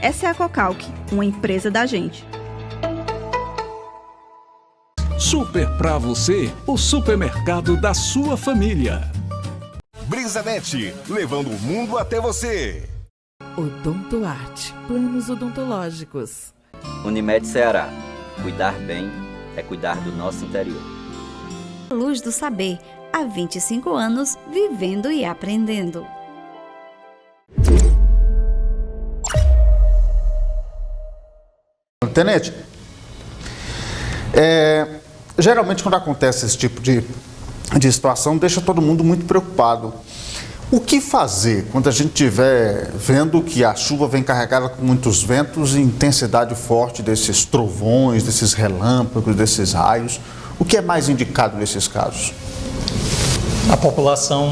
Essa é a Cocalc, uma empresa da gente. Super pra você, o supermercado da sua família. Brisanet, levando o mundo até você. Odontoarte, planos odontológicos. Unimed Ceará, cuidar bem é cuidar do nosso interior. Luz do Saber, há 25 anos, vivendo e aprendendo. Tenente, geralmente quando acontece esse tipo de situação, deixa todo mundo muito preocupado. O que fazer quando a gente estiver vendo que a chuva vem carregada com muitos ventos e intensidade forte desses trovões, desses relâmpagos, desses raios? O que é mais indicado nesses casos? A população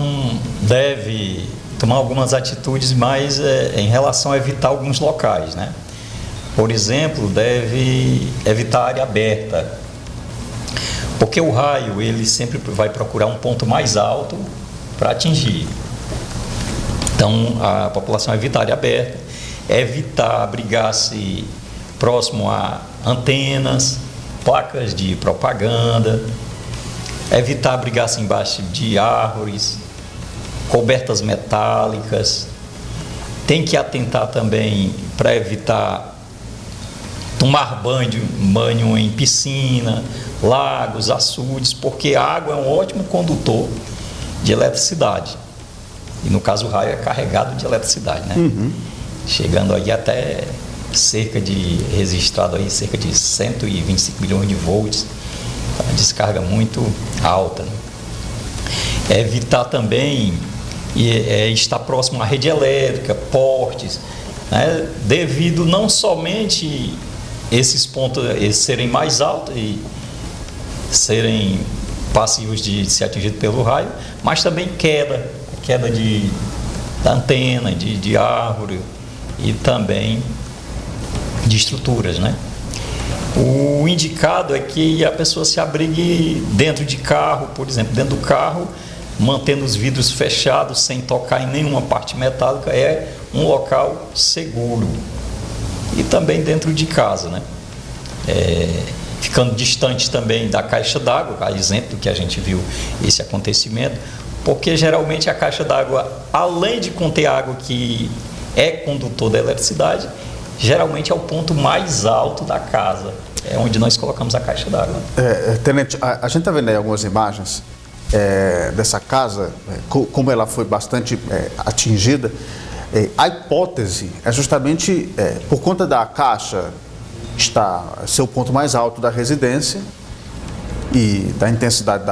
deve tomar algumas atitudes mais em relação a evitar alguns locais, né? Por exemplo, deve evitar área aberta, porque o raio ele sempre vai procurar um ponto mais alto para atingir. Então, a população evita área aberta, evitar abrigar-se próximo a antenas, placas de propaganda, evitar abrigar-se embaixo de árvores, cobertas metálicas. Tem que atentar também para evitar tomar banho em piscina, lagos, açudes, porque a água é um ótimo condutor de eletricidade. E no caso o raio é carregado de eletricidade, né? Chegando aí até registrado aí cerca de 125 milhões de volts, uma descarga muito alta, né? Evitar também estar próximo à rede elétrica, postes, né? Devido não somente esses pontos serem mais altos e serem passivos de ser atingido pelo raio, mas também queda da antena, de árvore e também de estruturas, né? O indicado é que a pessoa se abrigue dentro de carro, por exemplo, dentro do carro, mantendo os vidros fechados, sem tocar em nenhuma parte metálica, é um local seguro. E também dentro de casa, né? Ficando distante também da caixa d'água, a exemplo que a gente viu esse acontecimento, porque geralmente a caixa d'água, além de conter água que é condutor da eletricidade, geralmente é o ponto mais alto da casa, é onde nós colocamos a caixa d'água. Tenente, a gente está vendo aí algumas imagens dessa casa, como ela foi bastante atingida. A hipótese é justamente por conta da caixa ser o ponto mais alto da residência e da intensidade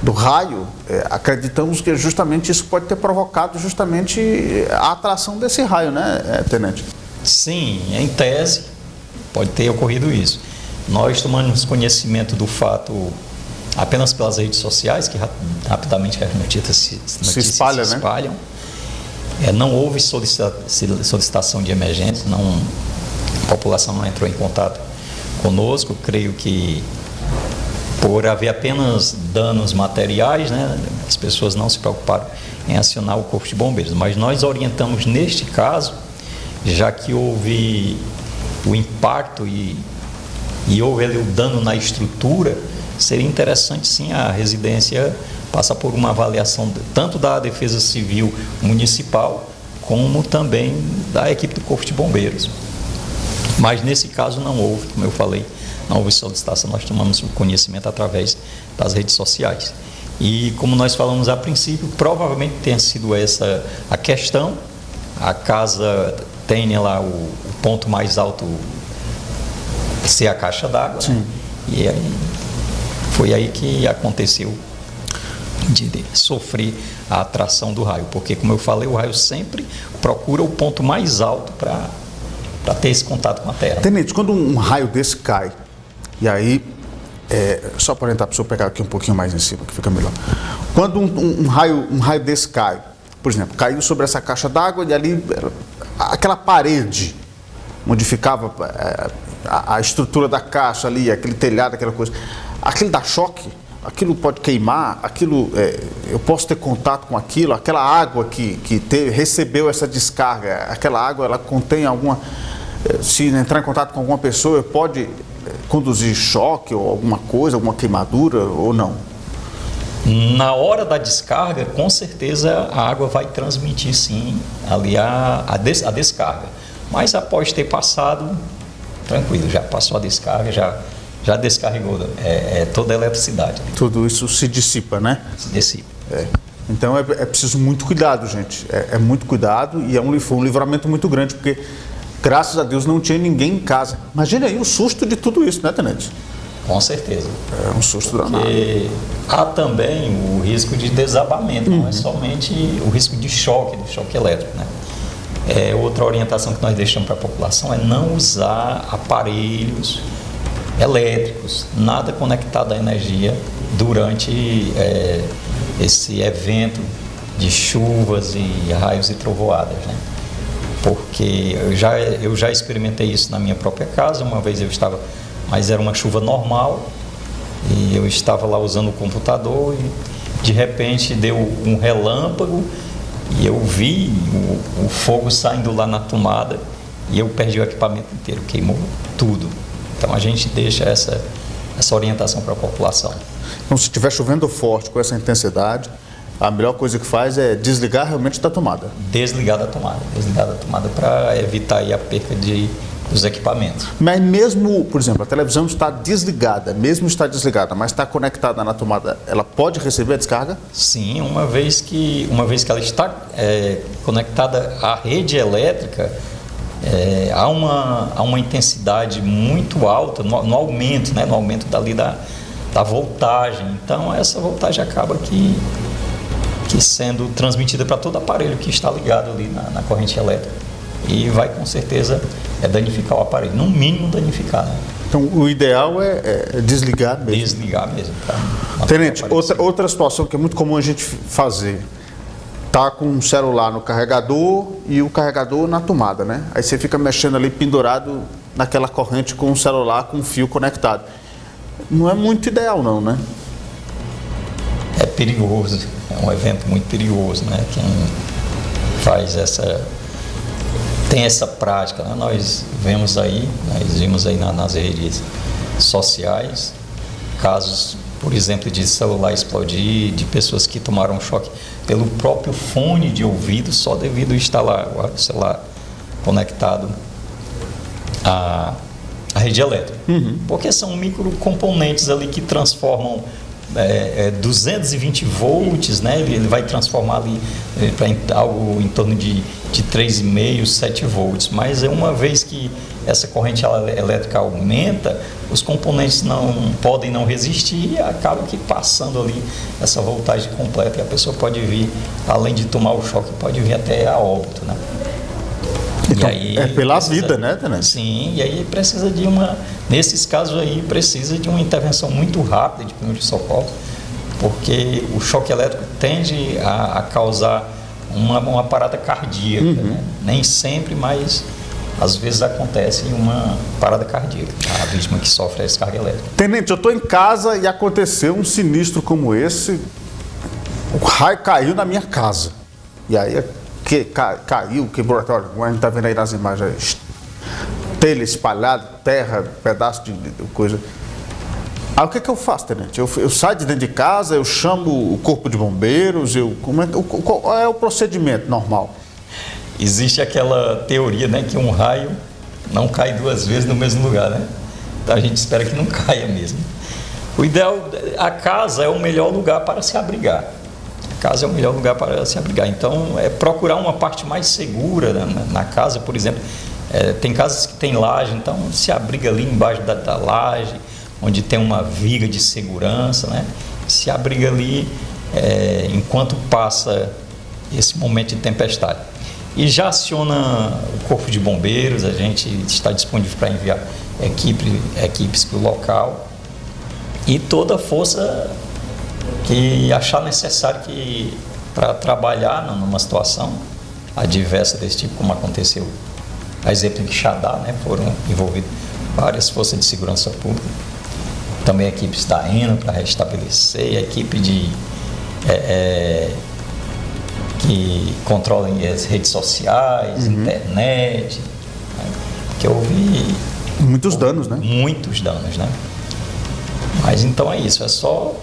do raio, acreditamos que justamente isso pode ter provocado justamente a atração desse raio, né, Tenente? Sim, em tese pode ter ocorrido isso. Nós tomamos conhecimento do fato apenas pelas redes sociais, que rapidamente as notícias se espalham. Não houve solicitação de emergência, a população não entrou em contato conosco. Creio que por haver apenas danos materiais, né, as pessoas não se preocuparam em acionar o Corpo de Bombeiros. Mas nós orientamos neste caso, já que houve o impacto e houve ali o dano na estrutura, seria interessante sim a residência passar por uma avaliação tanto da Defesa Civil Municipal como também da equipe do Corpo de Bombeiros. Mas nesse caso não houve, como eu falei, não houve solicitação, nós tomamos conhecimento através das redes sociais. E como nós falamos a princípio, provavelmente tenha sido essa a questão. A casa tem lá o ponto mais alto ser a caixa d'água, né? E aí, foi aí que aconteceu de sofrer a atração do raio, porque como eu falei, o raio sempre procura o ponto mais alto para ter esse contato com a Terra. Tenente, quando um raio desse cai, e aí, só para orientar para o senhor pegar aqui um pouquinho mais em cima, que fica melhor. Quando um raio desse cai, por exemplo, caiu sobre essa caixa d'água e ali, aquela parede onde ficava a estrutura da caixa ali, aquele telhado, aquela coisa, aquilo dá choque aquilo pode queimar, aquilo eu posso ter contato com aquilo, aquela água que recebeu essa descarga, aquela água ela contém alguma, se entrar em contato com alguma pessoa, pode conduzir choque ou alguma coisa, alguma queimadura ou não? Na hora da descarga, com certeza a água vai transmitir sim ali a descarga, mas após ter passado, tranquilo, já passou a descarga, já descarregou toda a eletricidade. Tudo isso se dissipa, né? Se dissipa. Então é preciso muito cuidado, gente. É muito cuidado e foi um livramento muito grande, porque graças a Deus não tinha ninguém em casa. Imagina aí o susto de tudo isso, né, tenente? Com certeza. É um susto danado. Porque há também o risco de desabamento, não é somente o risco de choque, do choque elétrico, né? Outra orientação que nós deixamos para a população é não usar aparelhos elétricos, nada conectado à energia durante esse evento de chuvas e raios e trovoadas, né? Porque eu já experimentei isso na minha própria casa. Uma vez mas era uma chuva normal e eu estava lá usando o computador e de repente deu um relâmpago e eu vi o fogo saindo lá na tomada e eu perdi o equipamento inteiro, queimou tudo. Então a gente deixa essa orientação para a população. Então, se estiver chovendo forte com essa intensidade, a melhor coisa que faz é desligar realmente da tomada. Desligar da tomada para evitar aí a perca dos equipamentos. Mas mesmo, por exemplo, a televisão está desligada, mas está conectada na tomada, ela pode receber a descarga? Sim, uma vez que ela está conectada à rede elétrica, há uma intensidade muito alta no aumento, né? No aumento da voltagem. Então essa voltagem acaba que sendo transmitida para todo aparelho que está ligado ali na corrente elétrica e vai com certeza danificar o aparelho, no mínimo danificar, né? Então o ideal é desligar mesmo. Desligar mesmo. Tenente, outra situação que é muito comum a gente fazer, tá com um celular no carregador e o carregador na tomada, né? Aí você fica mexendo ali pendurado naquela corrente com o celular com o fio conectado. Não é muito ideal não, né? É perigoso, é um evento muito perigoso, né? Quem tem essa prática, né? Nós vimos aí nas redes sociais casos, por exemplo, de celular explodir, de pessoas que tomaram choque pelo próprio fone de ouvido, só devido a estar lá o celular conectado à rede elétrica. Porque são microcomponentes ali que transformam 220 volts, né? Ele vai transformar ali para algo em torno de 3,5, 7 volts. Mas uma vez que essa corrente elétrica aumenta, os componentes podem não resistir e acaba que passando ali essa voltagem completa e a pessoa pode vir, além de tomar o choque, pode vir até a óbito, né? Então, aí pela vida, né, Tenente? Sim, e aí nesses casos aí, precisa de uma intervenção muito rápida de primeiros socorros, porque o choque elétrico tende a causar uma parada cardíaca, né? Nem sempre, mas às vezes acontece uma parada cardíaca, a vítima que sofre a descarga elétrica. Tenente, eu estou em casa e aconteceu um sinistro como esse, o raio caiu na minha casa, e aí caiu, quebrou, a gente está vendo aí nas imagens, telha espalhada, terra, pedaço de coisa. Aí o que eu faço, Tenente? Eu saio de dentro de casa, eu chamo o corpo de bombeiros, qual é o procedimento normal? Existe aquela teoria, né, que um raio não cai duas vezes no mesmo lugar, né? Então a gente espera que não caia mesmo. O ideal, a casa é o melhor lugar para se abrigar. Casa é o melhor lugar para se abrigar. Então, procurar uma parte mais segura na casa, por exemplo. Tem casas que tem laje, então se abriga ali embaixo da laje, onde tem uma viga de segurança, né? Se abriga ali enquanto passa esse momento de tempestade. E já aciona o corpo de bombeiros, a gente está disponível para enviar equipes para o local e toda a força que achar necessário para trabalhar numa situação adversa desse tipo, como aconteceu, a exemplo em Quixadá, né? Foram envolvidas várias forças de segurança pública também a equipe está indo para restabelecer, a equipe que controla as redes sociais, internet, né? Que houve muitos danos, né? Muitos danos, né? Mas então é isso, é só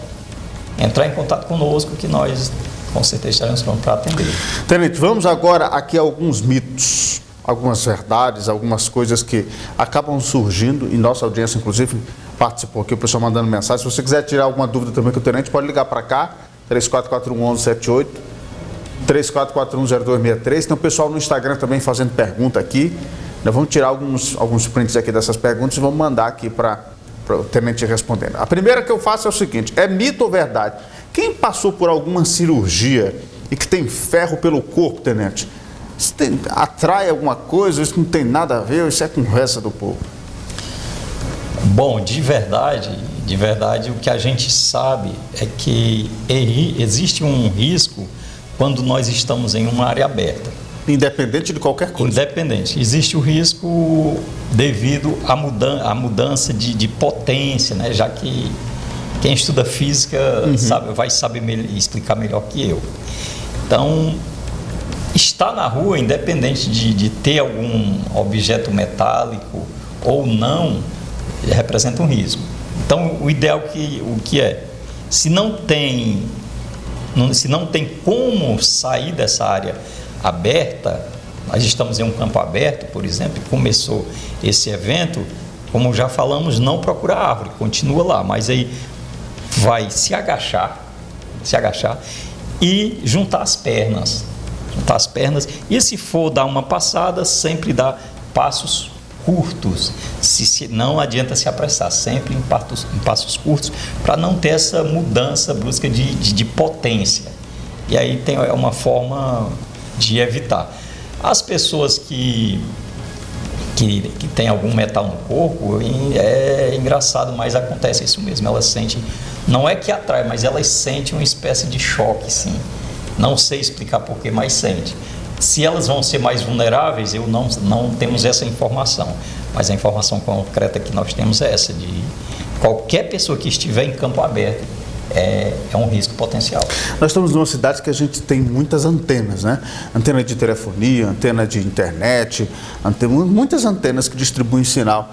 entrar em contato conosco que nós com certeza estaremos prontos para atender. Tenente, vamos agora aqui a alguns mitos, algumas verdades, algumas coisas que acabam surgindo, e nossa audiência inclusive participou aqui, o pessoal mandando mensagem. Se você quiser tirar alguma dúvida também com o Tenente, pode ligar para cá, 3441-1178, 3441-0263. Tem o pessoal no Instagram também fazendo pergunta aqui. Nós vamos tirar alguns prints aqui dessas perguntas e vamos mandar aqui para o Tenente respondendo. A primeira que eu faço é o seguinte: é mito ou verdade? Quem passou por alguma cirurgia e que tem ferro pelo corpo, Tenente, isso atrai alguma coisa? Isso não tem nada a ver? Isso é conversa do povo? Bom, de verdade, o que a gente sabe é que existe um risco quando nós estamos em uma área aberta. Independente de qualquer coisa? Independente. Existe o risco devido à mudança de potência, né? Já que quem estuda física vai saber explicar melhor que eu. Então, estar na rua, independente de ter algum objeto metálico ou não, representa um risco. Então, o ideal o que é? Se não tem como sair dessa área aberta, nós estamos em um campo aberto, por exemplo, e começou esse evento, como já falamos, não procurar árvore, continua lá, mas aí vai se agachar e juntar as pernas, e se for dar uma passada, sempre dá passos curtos, não adianta se apressar, sempre em passos curtos, para não ter essa mudança brusca de potência. E aí é uma forma de evitar. As pessoas que têm algum metal no corpo, é engraçado, mas acontece isso mesmo, elas sentem, não é que atrai, mas elas sentem uma espécie de choque, sim. Não sei explicar porquê, mas sente. Se elas vão ser mais vulneráveis, não temos essa informação, mas a informação concreta que nós temos é essa, de qualquer pessoa que estiver em campo aberto é um risco potencial. Nós estamos numa cidade que a gente tem muitas antenas, né? Antena de telefonia, antena de internet, muitas antenas que distribuem sinal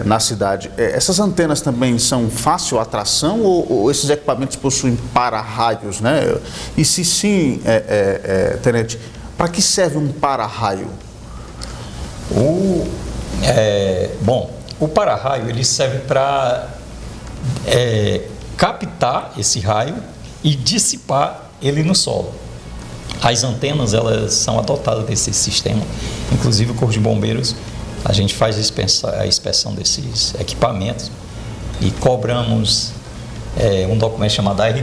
na cidade. Essas antenas também são fácil atração ou esses equipamentos possuem para-raios, né? E se sim, Tenente, para que serve um para-raio? Bom, o para-raio ele serve para captar esse raio e dissipar ele no solo. As antenas, elas são adotadas desse sistema, inclusive o Corpo de Bombeiros, a gente faz a inspeção desses equipamentos e cobramos um documento chamado ART,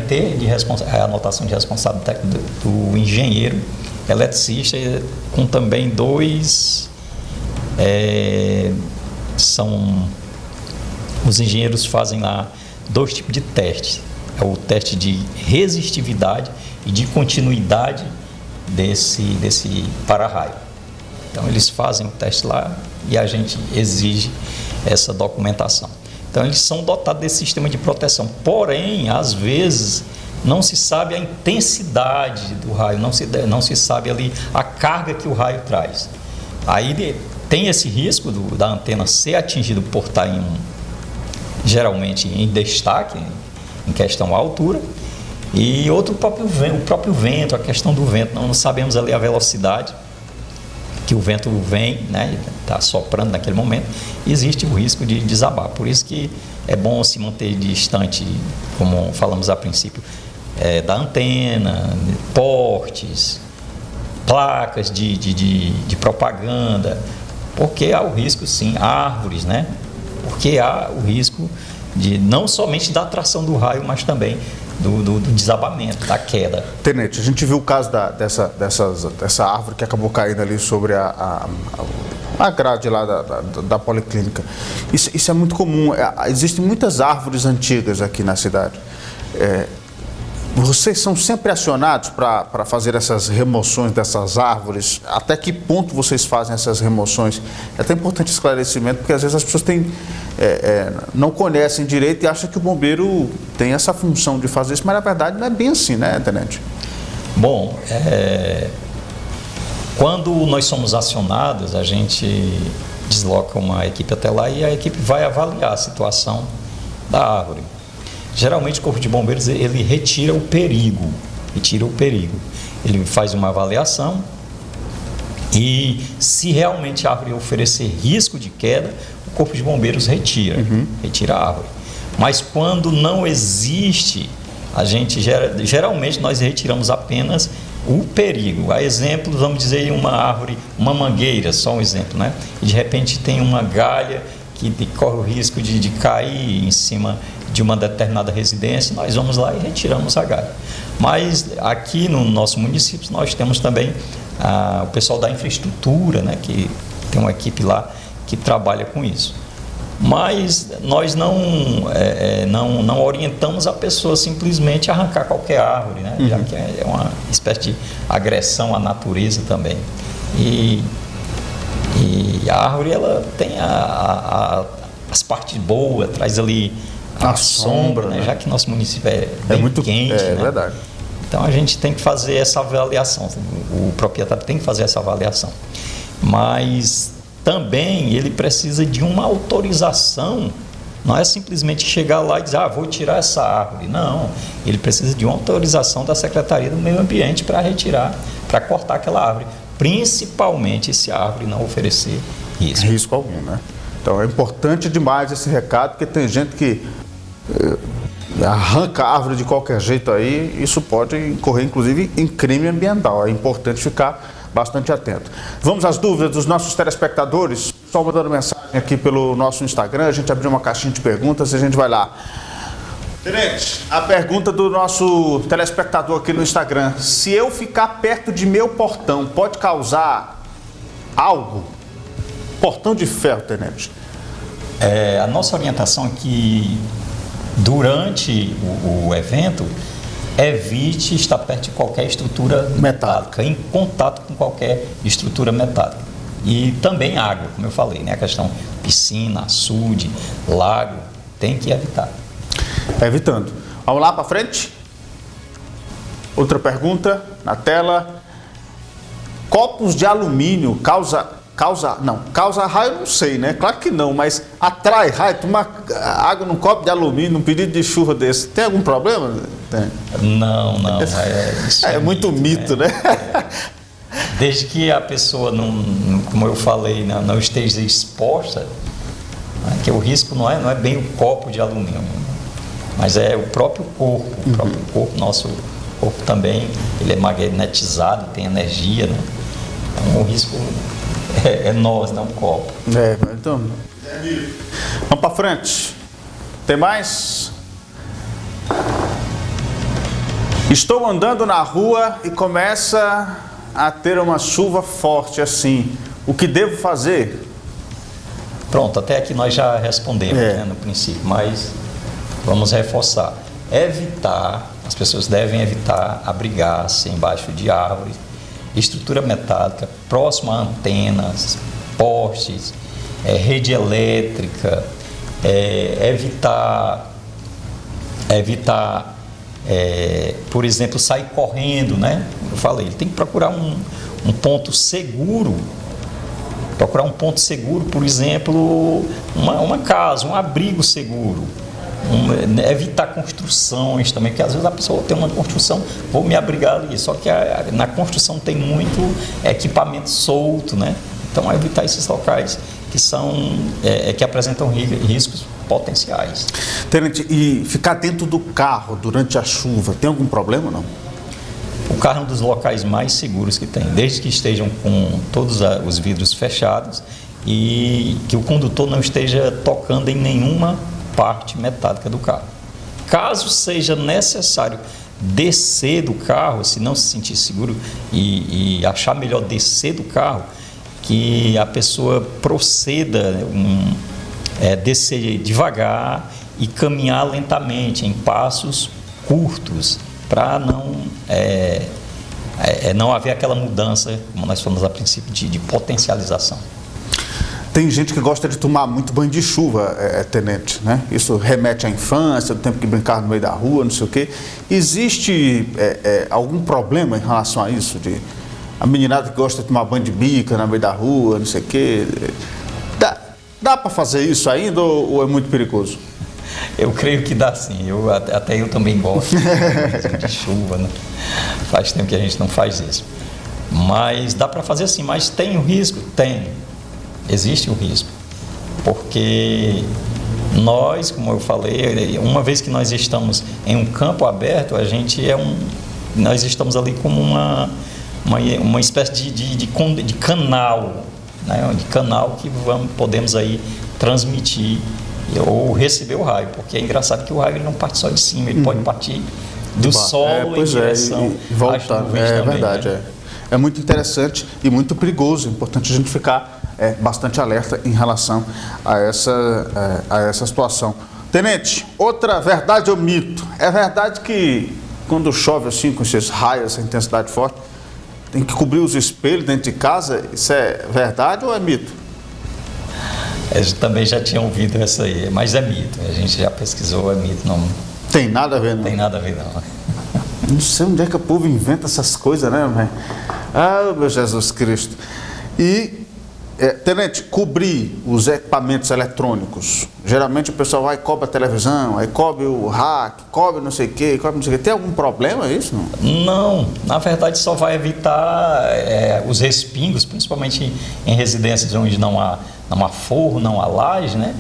anotação de responsável técnico do engenheiro eletricista, com também os engenheiros fazem lá 2 tipos de testes. É o teste de resistividade e de continuidade desse para-raio. Então, eles fazem o teste lá e a gente exige essa documentação. Então, eles são dotados desse sistema de proteção. Porém, às vezes, não se sabe a intensidade do raio, não se sabe ali a carga que o raio traz. Aí tem esse risco da antena ser atingida por estar geralmente em destaque, em questão à altura, e o próprio vento, a questão do vento, não sabemos ali a velocidade que o vento vem, né, está soprando naquele momento, existe o risco de desabar. Por isso que é bom se manter distante, como falamos a princípio, da antena, postes, placas de propaganda, porque há o risco, sim, árvores, né? Porque há o risco não somente da atração do raio, mas também do desabamento, da queda. Tenente, a gente viu o caso dessa árvore que acabou caindo ali sobre a grade lá da policlínica. Isso é muito comum. Existem muitas árvores antigas aqui na cidade. Vocês são sempre acionados para fazer essas remoções dessas árvores? Até que ponto vocês fazem essas remoções? É até importante esclarecimento, porque às vezes as pessoas não conhecem direito e acham que o bombeiro tem essa função de fazer isso, mas na verdade não é bem assim, né, tenente? Bom, quando nós somos acionados, a gente desloca uma equipe até lá e a equipe vai avaliar a situação da árvore. Geralmente o Corpo de Bombeiros ele retira o perigo, Ele faz uma avaliação e se realmente a árvore oferecer risco de queda, o Corpo de Bombeiros retira a árvore. Mas quando não existe, a gente geralmente nós retiramos apenas o perigo. A exemplo, vamos dizer, uma árvore, uma mangueira, só um exemplo, né? E de repente tem uma galha que corre o risco de cair em cima de uma determinada residência, nós vamos lá e retiramos a galha. Mas aqui no nosso município nós temos também o pessoal da infraestrutura, né, que tem uma equipe lá que trabalha com isso. Mas nós não orientamos a pessoa simplesmente a arrancar qualquer árvore, né, já que é uma espécie de agressão à natureza também. E a árvore ela tem as partes boas, traz ali a sombra, né? Já que nosso município é bem muito quente. É, né? Verdade. Então a gente tem que fazer essa avaliação, o proprietário tem que fazer essa avaliação. Mas também ele precisa de uma autorização, não é simplesmente chegar lá e dizer, vou tirar essa árvore. Não, ele precisa de uma autorização da Secretaria do Meio Ambiente para retirar, para cortar aquela árvore, principalmente se a árvore não oferecer risco. Risco algum, né? Então é importante demais esse recado, porque tem gente que arranca a árvore de qualquer jeito aí, isso pode incorrer inclusive em crime ambiental. É importante ficar bastante atento. Vamos às dúvidas dos nossos telespectadores. Só mandando mensagem aqui pelo nosso Instagram, a gente abriu uma caixinha de perguntas e a gente vai lá. Tenente, a pergunta do nosso telespectador aqui no Instagram: se eu ficar perto de meu portão, pode causar algo? Portão de ferro, tenente. A nossa orientação é que durante o evento evite estar perto de qualquer estrutura metálica, em contato com qualquer estrutura metálica. E também água, como eu falei, né? A questão piscina, açude, lago, tem que evitar. Evitando. Vamos lá para frente? Outra pergunta na tela. Copos de alumínio causa raio, não sei, né? Claro que não, mas atrai raio. Tomar água num copo de alumínio, num pedido de chuva desse, tem algum problema? Tem. Não. É muito mito, né? Desde que a pessoa, não, como eu falei, não esteja exposta, né? Que o risco não é bem o copo de alumínio, mas é o próprio corpo. O próprio corpo, nosso corpo também, ele é magnetizado, tem energia, né? Então o risco é nós, não o copo. Então, vamos para frente. Tem mais? Estou andando na rua e começa a ter uma chuva forte assim. O que devo fazer? Pronto, até aqui nós já respondemos, né, no princípio, mas vamos reforçar. As pessoas devem evitar abrigar-se embaixo de árvores, estrutura metálica, próximo a antenas, postes, rede elétrica, evitar, por exemplo, sair correndo, né? Eu falei, ele tem que procurar um ponto seguro. Procurar um ponto seguro, por exemplo, uma casa, um abrigo seguro. Evitar construções também, porque às vezes a pessoa tem uma construção, vou me abrigar ali, só que na construção tem muito equipamento solto, né? Então evitar esses locais que apresentam riscos potenciais. Tenente, e ficar dentro do carro durante a chuva, tem algum problema, não? O carro é um dos locais mais seguros que tem, desde que estejam com todos os vidros fechados e que o condutor não esteja tocando em nenhuma parte metálica do carro. Caso seja necessário descer do carro, se não se sentir seguro e achar melhor descer do carro, que a pessoa proceda descer devagar e caminhar lentamente, em passos curtos, para não haver aquela mudança, como nós falamos a princípio, de potencialização. Tem gente que gosta de tomar muito banho de chuva, tenente, né? Isso remete à infância, do tempo que brincava no meio da rua, não sei o quê. Existe algum problema em relação a isso? A meninada que gosta de tomar banho de bica no meio da rua, não sei o quê. Dá para fazer isso ainda ou é muito perigoso? Eu creio que dá sim. Até eu também gosto de chuva, né? Faz tempo que a gente não faz isso. Mas dá para fazer assim. Mas tem o risco? Tem. Existe o risco, porque nós, como eu falei, uma vez que nós estamos em um campo aberto, nós estamos ali como uma espécie de canal, né? De canal que podemos aí transmitir ou receber o raio, porque é engraçado que o raio ele não parte só de cima, ele pode partir do solo em direção e voltar. É verdade, né? É muito interessante e muito perigoso. É importante a gente ficar bastante alerta em relação a essa situação. Tenente, outra verdade ou mito? É verdade que quando chove assim, com esses raios, essa intensidade forte, tem que cobrir os espelhos dentro de casa? Isso é verdade ou é mito? Eu também já tinha ouvido essa aí, mas é mito. A gente já pesquisou, é mito. Não tem nada a ver, não? Tem nada a ver, não. Não sei onde é que o povo inventa essas coisas, né, mãe? Ah, meu Jesus Cristo. E, tenente, cobrir os equipamentos eletrônicos. Geralmente o pessoal vai e cobre a televisão, aí cobre o rack, cobre não sei o quê, cobre não sei o quê. Tem algum problema isso? Não, na verdade só vai evitar os respingos, principalmente em residências onde não há forro, não há laje, né?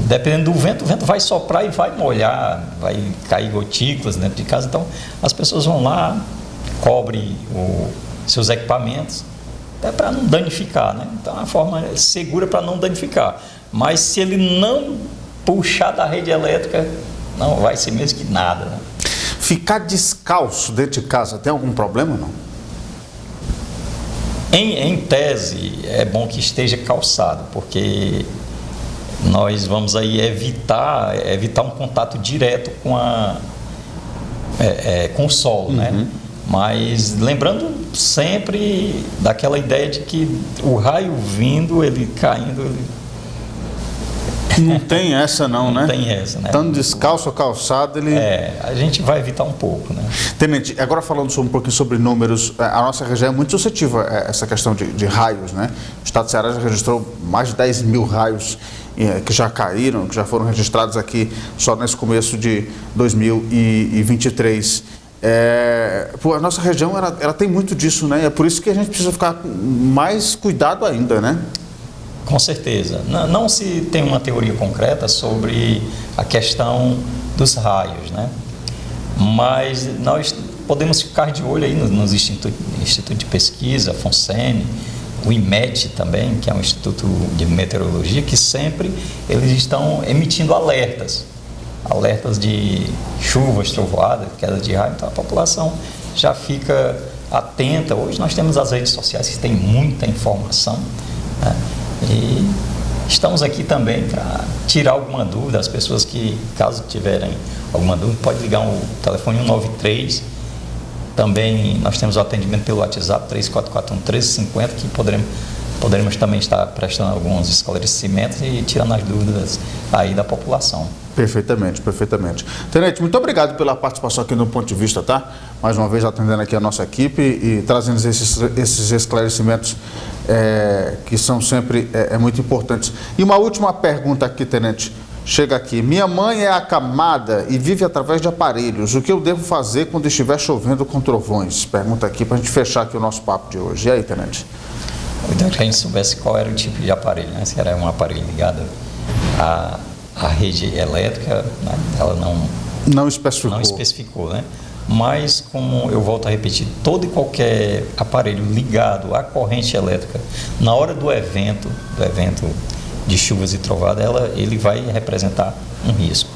Dependendo do vento, o vento vai soprar e vai molhar, vai cair gotículas dentro de casa. Então as pessoas vão lá, cobrem seus equipamentos, até para não danificar, né? Então é uma forma segura para não danificar. Mas se ele não puxar da rede elétrica, não vai ser mesmo que nada, né? Ficar descalço dentro de casa tem algum problema, não? Em tese, é bom que esteja calçado, porque nós vamos aí evitar um contato direto com o solo, né? Mas lembrando sempre daquela ideia de que o raio vindo, ele caindo, não tem essa não, né? Não tem essa, né? Estando descalço ou calçado, ele... a gente vai evitar um pouco, né? Tenente, agora falando um pouquinho sobre números, a nossa região é muito suscetível a essa questão de raios, né? O estado de Ceará já registrou mais de 10 mil raios que já caíram, que já foram registrados aqui só nesse começo de 2023. A nossa região ela tem muito disso, né? É por isso que a gente precisa ficar com mais cuidado ainda, né? Com certeza. Não se tem uma teoria concreta sobre a questão dos raios, né? Mas nós podemos ficar de olho aí nos institutos de pesquisa, a FONSEMI, o IMET também, que é um instituto de meteorologia, que sempre eles estão emitindo alertas de chuvas, trovoadas, queda de raio. Então a população já fica atenta. Hoje nós temos as redes sociais que têm muita informação, né? E estamos aqui também para tirar alguma dúvida. As pessoas que, caso tiverem alguma dúvida, pode ligar o telefone 193. Também nós temos o atendimento pelo WhatsApp 3441-1350, que poderemos também estar prestando alguns esclarecimentos e tirando as dúvidas aí da população. Perfeitamente, perfeitamente. Tenente, muito obrigado pela participação aqui no Ponto de Vista, tá? Mais uma vez atendendo aqui a nossa equipe e trazendo esses esclarecimentos que são sempre muito importantes. E uma última pergunta aqui, Tenente. Chega aqui. Minha mãe é acamada e vive através de aparelhos. O que eu devo fazer quando estiver chovendo com trovões? Pergunta aqui para a gente fechar aqui o nosso papo de hoje. E aí, Tenente? Então, que a gente soubesse qual era o tipo de aparelho, né? Se era um aparelho ligado à rede elétrica, né? Ela não especificou, né? Mas, como eu volto a repetir, todo e qualquer aparelho ligado à corrente elétrica, na hora do evento de chuvas e trovadas, ele vai representar um risco.